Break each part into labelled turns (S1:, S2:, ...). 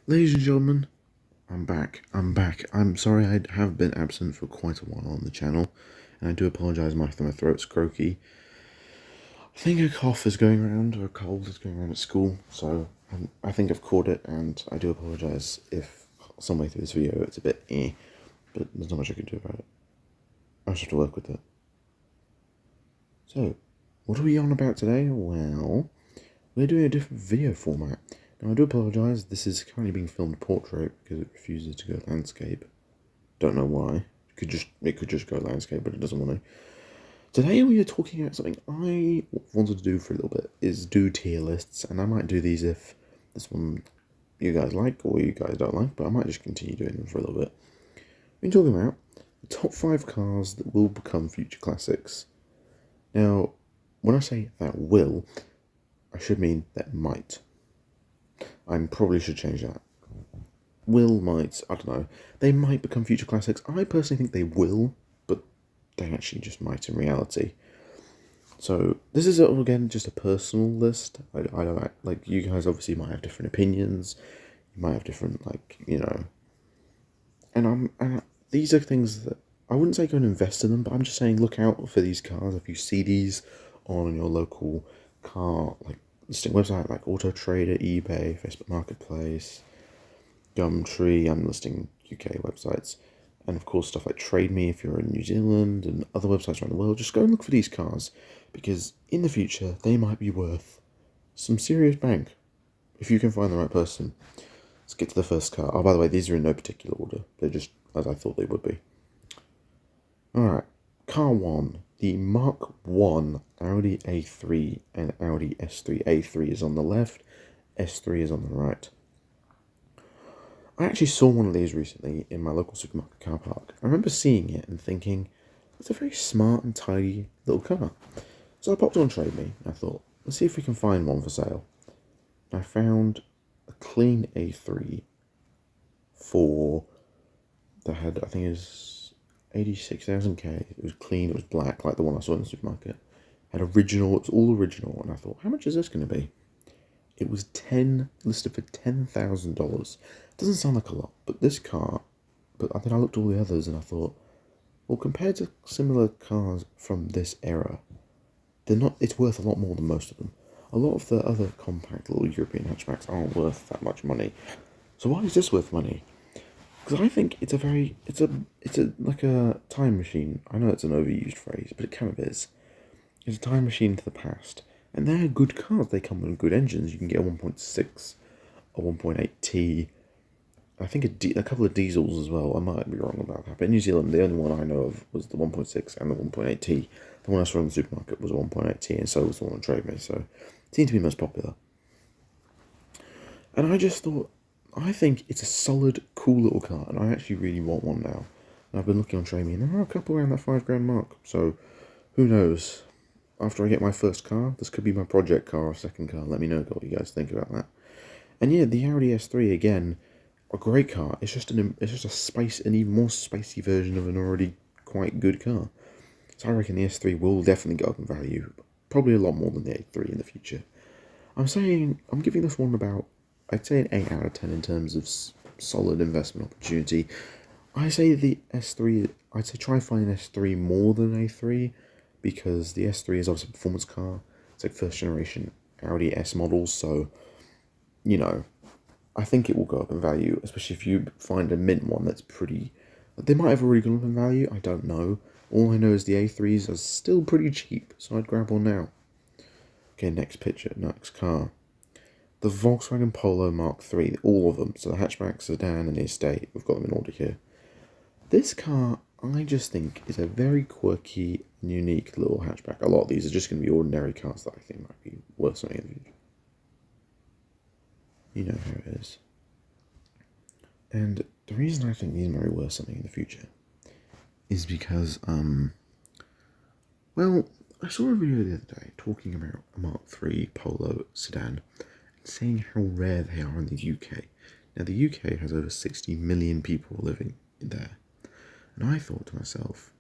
S1: Ladies and gentlemen, I'm back. I'm sorry I have been absent for quite a while on the channel, and I do apologise my throat's croaky. I think a cough is going around, or a cold is going around at school, so I think I've caught it, and I do apologise if some way through this video it's a bit but there's not much I can do about it. I just have to work with it. So, what are we on about today? Well, we're doing a different video format. Now, I do apologise, this is currently being filmed portrait because it refuses to go landscape. Don't know why. It could just go landscape, but it doesn't want to. Today we are talking about something I wanted to do for a little bit, is do tier lists, and I might do these if this one you guys like or you guys don't like, but I might just continue doing them for a little bit. We're talking about the top 5 cars that will become future classics. Now, when I say that will, I should mean that might. I probably should change that. Will, might, I don't know. They might become future classics. I personally think they will, but they actually just might in reality. So this is again just a personal list. I don't like you guys obviously might have different opinions. You might have different and these are things that I wouldn't say go and invest in them, but I'm just saying look out for these cars if you see these on your local car listing website like Auto Trader, eBay, Facebook Marketplace, Gumtree. I'm listing UK websites, and of course stuff like Trade Me if you're in New Zealand and other websites around the world. Just go and look for these cars because in the future they might be worth some serious bank if you can find the right person. Let's get to the first car. Oh, by the way, these are in no particular order. They're just as I thought they would be. Alright, car 1. The Mark 1 Audi A3 and Audi S3. A3 is on the left, S3 is on the right. I actually saw one of these recently in my local supermarket car park. I remember seeing it and thinking, it's a very smart and tidy little car. So I popped on Trade Me and I thought, let's see if we can find one for sale. And I found a clean A3 that had, I think it was 86,000k. It was clean, it was black like the one I saw in the supermarket. Had original, it was all original, and I thought, how much is this going to be? It was listed for $10,000. Doesn't sound like a lot, but this car. But then I looked at all the others and I thought, well, compared to similar cars from this era, they're not. It's worth a lot more than most of them. A lot of the other compact little European hatchbacks aren't worth that much money. So why is this worth money? Because I think it's like a time machine. I know it's an overused phrase, but it kind of is. It's a time machine to the past. And they're good cars. They come with good engines. You can get a 1.6, a 1.8T. I think a couple of diesels as well. I might be wrong about that. But in New Zealand, the only one I know of was the 1.6 and the 1.8T. The one I saw in the supermarket was a 1.8T, and so was the one on Trade Me. So it seemed to be most popular. And I just thought, I think it's a solid, cool little car, and I actually really want one now. And I've been looking on Trade Me, and there are a couple around that £5 mark. So who knows? After I get my first car, this could be my project car or second car. Let me know what you guys think about that. And yeah, the Audi S3 again, a great car. It's just an even more spicy version of an already quite good car. So I reckon the S3 will definitely go up in value, probably a lot more than the A3 in the future. I'm giving this one about, I'd say an 8 out of 10 in terms of solid investment opportunity. I say the S3, I'd say try find an S3 more than A3, because the S3 is obviously a performance car. It's like first generation Audi S models, so, I think it will go up in value, especially if you find a mint one that's pretty. They might have already gone up in value, I don't know. All I know is the A3s are still pretty cheap, so I'd grab one now. Okay, next car. The Volkswagen Polo Mark III, all of them. So the hatchback, sedan, and the estate. We've got them in order here. This car, I just think, is a very quirky and unique little hatchback. A lot of these are just going to be ordinary cars that I think might be worth something in the future. You know how it is. And the reason I think these might be worth something in the future is because, well, I saw a video the other day talking about a Mark III Polo sedan, saying how rare they are in the UK. Now, the UK has over 60 million people living there. And I thought to myself,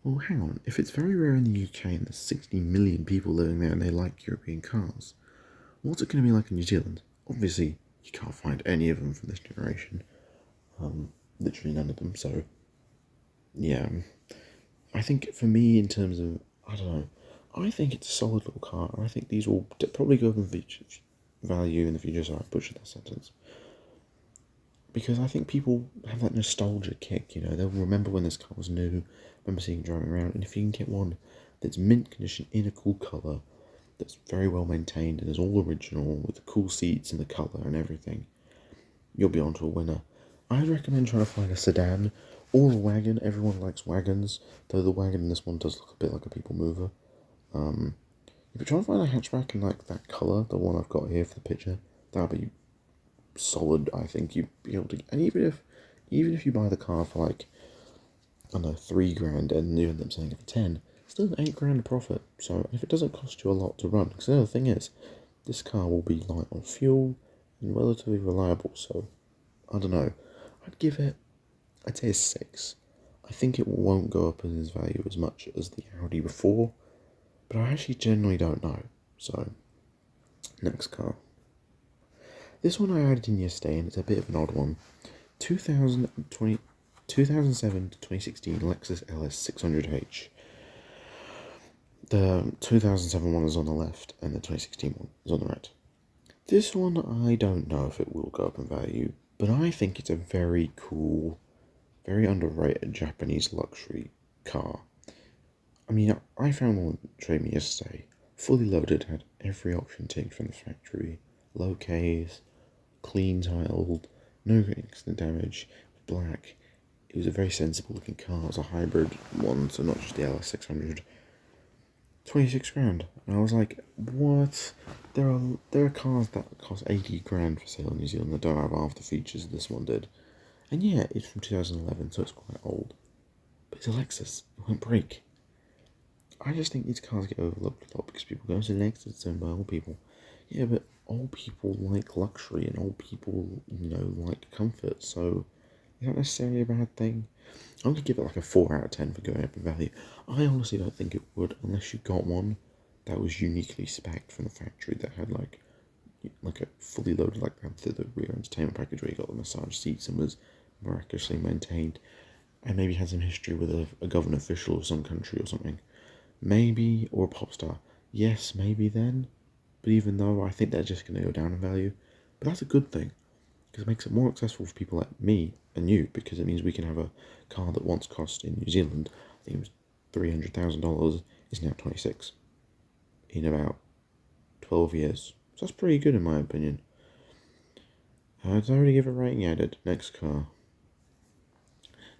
S1: well, hang on, if it's very rare in the UK and there's 60 million people living there and they like European cars, what's it going to be like in New Zealand? Obviously, you can't find any of them from this generation. Literally none of them. So, yeah, I think for me, in terms of, I don't know, I think it's a solid little car. I think these will probably go up in features value in the future. Sorry, I butchered that sentence. Because I think people have that nostalgia kick, you know, they'll remember when this car was new, remember seeing it driving around, and if you can get one that's mint condition in a cool colour, that's very well maintained and is all original with the cool seats and the colour and everything, you'll be onto a winner. I'd recommend trying to find a sedan or a wagon. Everyone likes wagons, though the wagon in this one does look a bit like a people mover. If you're trying to find a hatchback in like that colour, the one I've got here for the picture, that'll be solid. I think you'd be able to, and even if you buy the car for like, I don't know, $3,000 and you end up selling it for 10, still an $8,000 profit. So if it doesn't cost you a lot to run, because the other thing is, this car will be light on fuel and relatively reliable. So I don't know, I'd say a 6. I think it won't go up in its value as much as the Audi before, but I actually generally don't know. So next car. This one I added in yesterday, and it's a bit of an odd one. 2007 to 2016 Lexus LS 600H. The 2007 one is on the left, and the 2016 one is on the right. This one, I don't know if it will go up in value, but I think it's a very cool, very underrated Japanese luxury car. I mean, I found one trade me yesterday, fully loaded, had every option ticked from the factory, low Ks, clean tiled, no accident damage, black. It was a very sensible looking car. It was a hybrid one, so not just the LS600. $26,000, and I was like, what? There are cars that cost $80,000 for sale in New Zealand that don't have half the features this one did. And yeah, it's from 2011, so it's quite old. But it's a Lexus. It won't break. I just think these cars get overlooked a lot because people go to Lexus, it's owned by old people. Yeah, but old people like luxury and old people, like comfort, so is that necessarily a bad thing? I'm going to give it like a 4 out of 10 for going up in value. I honestly don't think it would unless you got one that was uniquely spec'd from the factory that had like a fully loaded, like the rear entertainment package where you got the massage seats and was miraculously maintained, and maybe had some history with a government official of some country or something. Maybe, or a pop star. Yes, maybe then. But even though I think they're just going to go down in value, but that's a good thing because it makes it more accessible for people like me and you, because it means we can have a car that once cost in New Zealand, I think it was $300,000, is now 26 in about 12 years. So that's pretty good in my opinion. Did I already give a rating? Yeah, I did. Next car.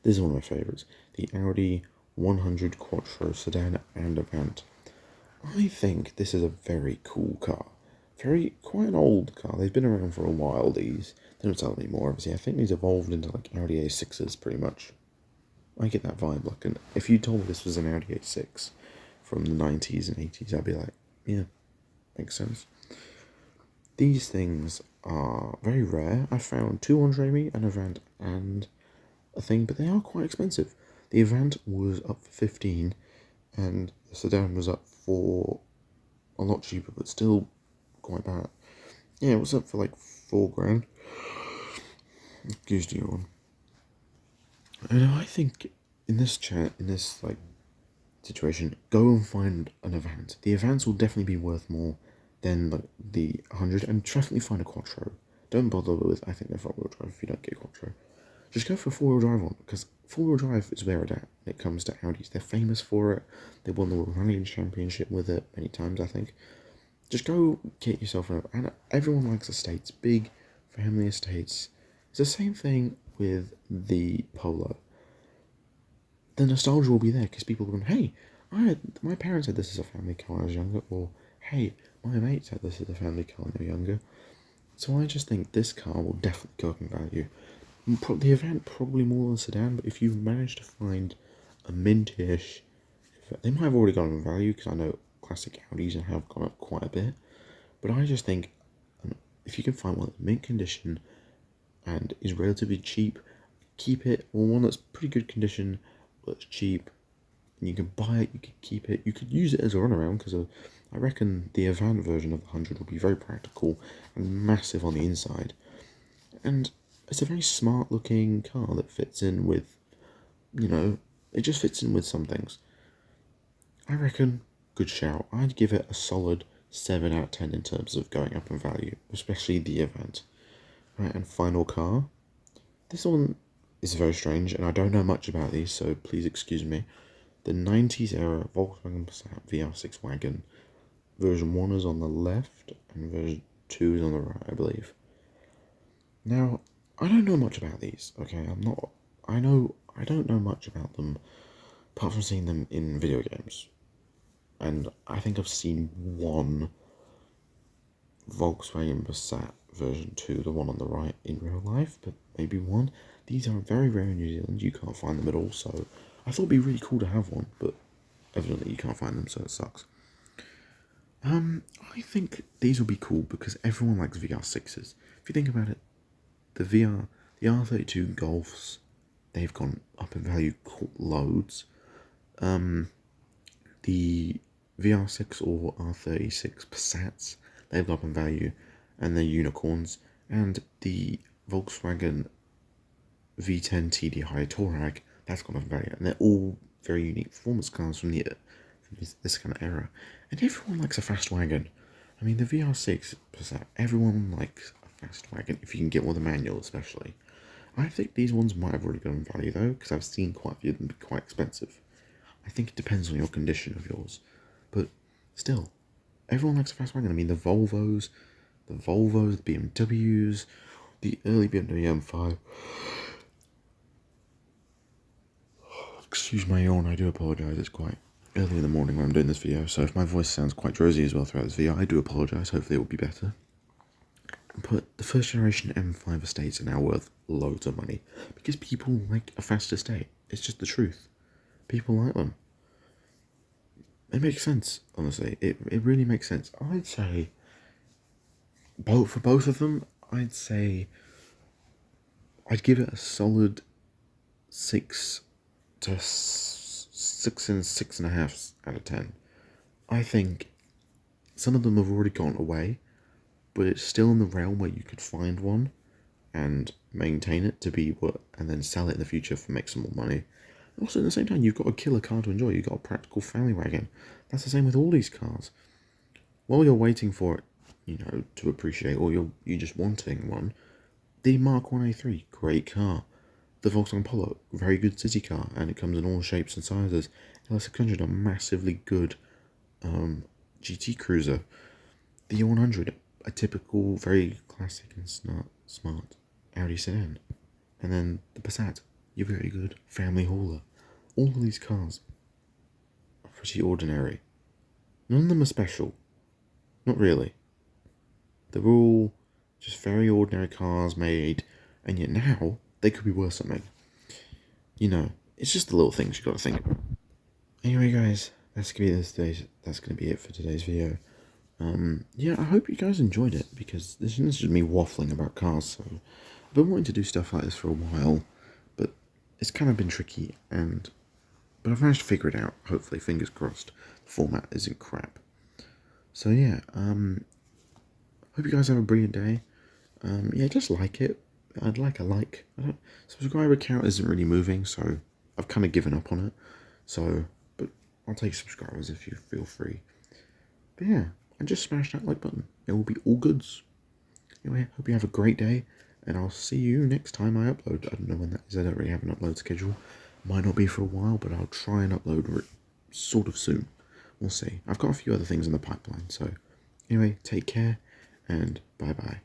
S1: This is one of my favourites. The Audi 100 Quattro sedan and Avant. I think this is a very cool car. Quite an old car. They've been around for a while, these. They don't sell anymore, obviously. I think these evolved into like Audi A6s, pretty much. I get that vibe. Like, if you told me this was an Audi A6 from the 90s and 80s, I'd be like, yeah, makes sense. These things are very rare. I found two on Trade-Me, an Avant and a thing, but they are quite expensive. The Avant was up for 15, and the sedan was up for a lot cheaper, but still quite bad. Yeah, it was up for like $4,000. Excuse you one. And I think in this situation, go and find an Avant. The Avants will definitely be worth more than the 100, and definitely find a Quattro. Don't bother with, I think they're front-wheel drive if you don't get a Quattro. Just go for a 4-wheel drive one, because 4-wheel drive is where it's at when it comes to Audis. They're famous for it. They won the Rallying Championship with it many times, I think. Just go get yourself an, and everyone likes estates, big family estates. It's the same thing with the Polo. The nostalgia will be there because people are going, hey, my parents said this is a family car when I was younger, or hey, my mate said this is a family car when they were younger. So I just think this car will definitely go up in value. The Avant probably more than sedan, but if you manage to find a mintish, they might have already gone up in value because I know classic Audis have gone up quite a bit. But I just think if you can find one that's mint condition and is relatively cheap, keep it, or one that's pretty good condition but it's cheap, and you can buy it, you can keep it, you could use it as a runaround, because I reckon the Avant version of the 100 will be very practical and massive on the inside. and it's a very smart looking car that fits in with, it just fits in with some things. I reckon, good shout. I'd give it a solid 7 out of 10 in terms of going up in value, especially the event. Right, and final car. This one is very strange, and I don't know much about these, so please excuse me. The 90s era Volkswagen Passat VR6 wagon. Version 1 is on the left, and version 2 is on the right, I believe. Now, I don't know much about these, okay? I don't know much about them, apart from seeing them in video games. And I think I've seen one Volkswagen Passat version 2, the one on the right, in real life, but maybe one. These are very rare in New Zealand, you can't find them at all, so I thought it'd be really cool to have one, but evidently you can't find them, so it sucks. I think these will be cool because everyone likes VR6s. If you think about it, the R32 Golfs, they've gone up in value loads. The VR6 or R36 Passats, they've gone up in value, and they're unicorns. And the Volkswagen V10 TDI Touareg, that's gone up in value, and they're all very unique performance cars from this kind of era. And everyone likes a fast wagon. I mean, the VR6 Passat, everyone likes a fast wagon, if you can get one with a manual especially. I think these ones might have already gone in value though, because I've seen quite a few of them be quite expensive. I think it depends on your condition of yours. But still, everyone likes a fast wagon. I mean, the Volvos, the BMWs, the early BMW M5. Excuse my yawn, I do apologise, it's quite early in the morning when I'm doing this video, so if my voice sounds quite drowsy as well throughout this video, I do apologise, hopefully it will be better. But the first generation M5 estates are now worth loads of money, because people like a fast estate. It's just the truth. People like them. It makes sense, honestly. It really makes sense. I'd say, for both of them, I'd give it a solid 6 to 6 and 6.5 out of 10. I think some of them have already gone away, but it's still in the realm where you could find one and maintain it to be and then sell it in the future for make some more money. Also, at the same time, you've got a killer car to enjoy. You've got a practical family wagon. That's the same with all these cars. While you're waiting for it, to appreciate, or you're just wanting one, the Mark 1A3, great car. The Volkswagen Polo, very good city car, and it comes in all shapes and sizes. LS600, a massively good GT cruiser. The E100, a typical, very classic and smart Audi sedan. And then the Passat, your very good family hauler. All of these cars are pretty ordinary. None of them are special. Not really. They're all just very ordinary cars made, and yet now they could be worth something. It's just the little things you gotta think about. Anyway, guys, that's gonna be it for today's video. I hope you guys enjoyed it, because this is just me waffling about cars. So I've been wanting to do stuff like this for a while, but it's kind of been tricky, but I've managed to figure it out. Hopefully, fingers crossed, the format isn't crap. So yeah, hope you guys have a brilliant day. Just like it. I'd like a like. Subscriber count isn't really moving, so I've kind of given up on it. But I'll take subscribers if you feel free. But yeah, and just smash that like button. It will be all goods. Anyway, hope you have a great day, and I'll see you next time I upload. I don't know when that is. I don't really have an upload schedule. Might not be for a while, but I'll try and upload sort of soon. We'll see. I've got a few other things in the pipeline. So anyway, take care, and bye-bye.